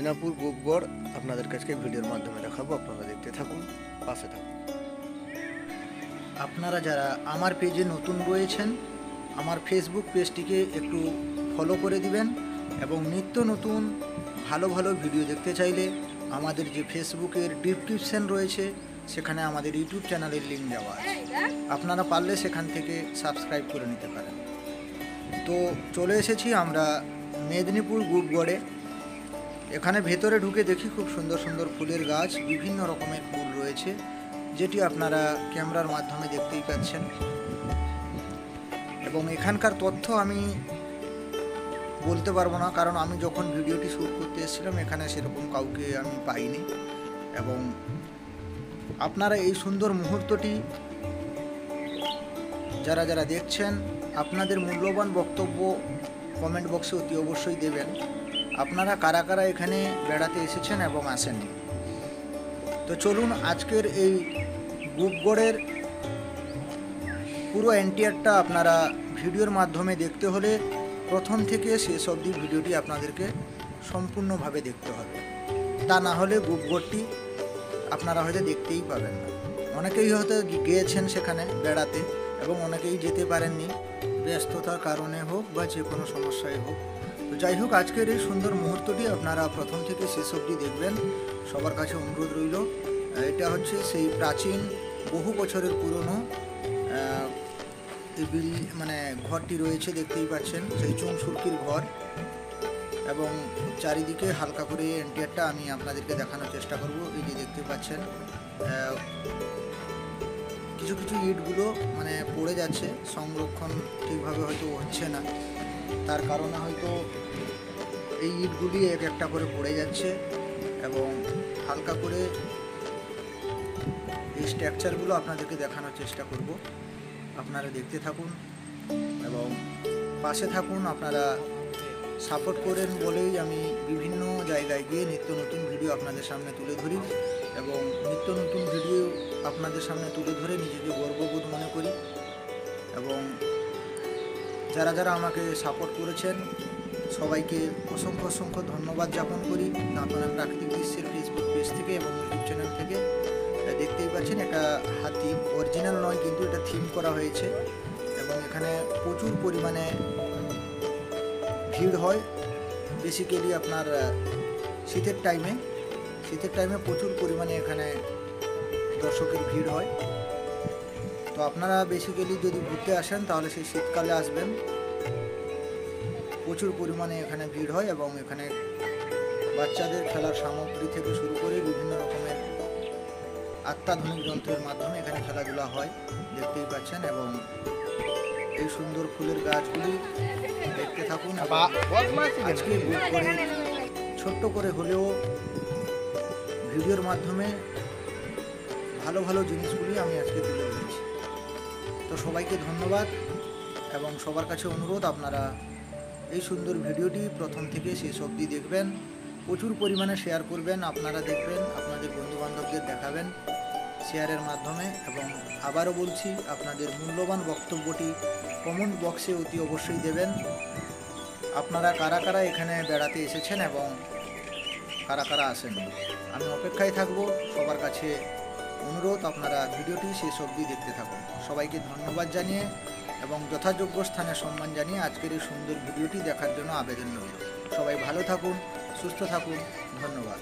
মেদিনীপুর গোপগড় আপনাদের কাছে ভিডিওর মাধ্যমে দেখাবো। আপনারা দেখতে থাকুন, পাশে থাকুন। আপনারা যারা আমার পেজে নতুন রয়েছেন, আমার ফেসবুক পেজটিকে একটু ফলো করে দিবেন এবং নিত্য নতুন ভালো ভালো ভিডিও দেখতে চাইলে আমাদের যে ফেসবুকের ডিসক্রিপশন রয়েছে সেখানে আমাদের ইউটিউব চ্যানেলের লিঙ্ক দেওয়া আছে, আপনারা পারলে সেখান থেকে সাবস্ক্রাইব করে নিতে পারেন। তো চলে এসেছি আমরা মেদিনীপুর গোপগড়ে। এখানে ভেতরে ঢুকে দেখি খুব সুন্দর সুন্দর ফুলের গাছ, বিভিন্ন রকমের ফুল রয়েছে, যেটি আপনারা ক্যামেরার মাধ্যমে দেখতেই পাচ্ছেন। এবং এখানকার তথ্য আমি বলতে পারবো না, কারণ আমি যখন ভিডিওটি শ্যুট করতে এসেছিলাম এখানে সেরকম কাউকে আমি পাইনি। এবং আপনারা এই সুন্দর মুহূর্তটি যারা যারা দেখছেন, আপনাদের মূল্যবান বক্তব্য কমেন্ট বক্সে অতি অবশ্যই দেবেন। আপনারা কারা কারা এখানে বেড়াতে এসেছেন এবং আসেননি। তো চলুন আজকের এই গোপগড়ের পুরো এন্টিয়ারটা আপনারা ভিডিওর মাধ্যমে দেখতে হলে প্রথম থেকে শেষ অবধি ভিডিওটি আপনাদেরকে সম্পূর্ণভাবে দেখতে হবে, তা না হলে গোপগড়টি আপনারা হয়তো দেখতেই পাবেন না। অনেকেই হয়তো গিয়েছেন সেখানে বেড়াতে এবং অনেকেই যেতে পারেননি, ব্যস্ততার কারণে হোক বা যে কোনো সমস্যায় হোক। তো যাই হোক, আজকের এই সুন্দর মুহূর্তটি আপনারা প্রথম থেকে শেষ অবধি দেখবেন, সবার কাছে অনুরোধ রইল। এটা হচ্ছে সেই প্রাচীন বহু বছরের পুরনো মানে ঘরটি রয়েছে, দেখতেই পাচ্ছেন সেই চুনসুরকির ঘর। এবং চারিদিকে হালকা করে এন্টিয়ারটা আমি আপনাদেরকে দেখানোর চেষ্টা করব। এই যে দেখতে পাচ্ছেন কিছু কিছু ইটগুলো মানে পড়ে যাচ্ছে, সংরক্ষণ ঠিকভাবে হয়তো হচ্ছে না, তার কারণে হয়তো এই ইটগুলি এক একটা করে পড়ে যাচ্ছে। এবং হালকা করে এই স্ট্রাকচারগুলো আপনাদেরকে দেখানোর চেষ্টা করব, আপনারা দেখতে থাকুন এবং পাশে থাকুন। আপনারা সাপোর্ট করেন বলেই আমি বিভিন্ন জায়গায় গিয়ে নিত্য নতুন ভিডিও আপনাদের সামনে তুলে ধরি এবং নিত্য নতুন ভিডিও আপনাদের সামনে তুলে ধরে নিজেকে গর্ববোধ মনে করি। এবং যারা যারা আমাকে সাপোর্ট করেছেন সবাইকে অসংখ্য অসংখ্য ধন্যবাদ জ্ঞাপন করি। আপনারা প্রাকৃতিক দৃশ্যের ফেসবুক পেজ থেকে এবং ইউটিউব চ্যানেল থেকে দেখতেই পাচ্ছেন, এটা হাতি অরিজিনাল নয়, কিন্তু এটা থিম করা হয়েছে এবং এখানে প্রচুর পরিমাণে ভিড় হয়। বেসিক্যালি আপনার শীতের টাইমে প্রচুর পরিমাণে এখানে দর্শকের ভিড় হয়। তো আপনারা বেসিক্যালি যদি ঘুরতে আসেন তাহলে সেই শীতকালে আসবেন, প্রচুর পরিমাণে এখানে ভিড় হয় এবং এখানে বাচ্চাদের খেলার সামগ্রী থেকে শুরু করে বিভিন্ন রকমের অত্যাধুনিক যন্ত্রের মাধ্যমে এখানে খেলাধুলা হয়, দেখতেই পাচ্ছেন। এবং এই সুন্দর ফুলের গাছগুলি দেখতে থাকুন। আজকে ছোট্ট করে হলেও ভিডিওর মাধ্যমে ভালো ভালো জিনিসগুলি আমি আজকে তুলে ধরেছি। তো সবাইকে ধন্যবাদ এবং সবার কাছে অনুরোধ, আপনারা এই সুন্দর ভিডিওটি প্রথম থেকে শেষ অবধি দেখবেন, প্রচুর পরিমাণে শেয়ার করবেন। আপনারা দেখবেন, আপনাদের বন্ধুবান্ধবদের দেখাবেন শেয়ারের মাধ্যমে। এবং আবারও বলছি, আপনাদের মূল্যবান বক্তব্যটি কমেন্ট বক্সে অতি অবশ্যই দেবেন। আপনারা কারা কারা এখানে বেড়াতে এসেছেন এবং কারা কারা আসেন, আমি অপেক্ষায় থাকব। সবার কাছে অনুরোধ, আপনারা ভিডিওটি শেষ অবধি দেখতে থাকুন। সবাইকে ধন্যবাদ জানিয়ে এবং যথাযোগ্য স্থানে সম্মান জানিয়ে আজকের এই সুন্দর ভিডিওটি দেখার জন্য আবেদন রইল। সবাই ভালো থাকুন, সুস্থ থাকুন, ধন্যবাদ।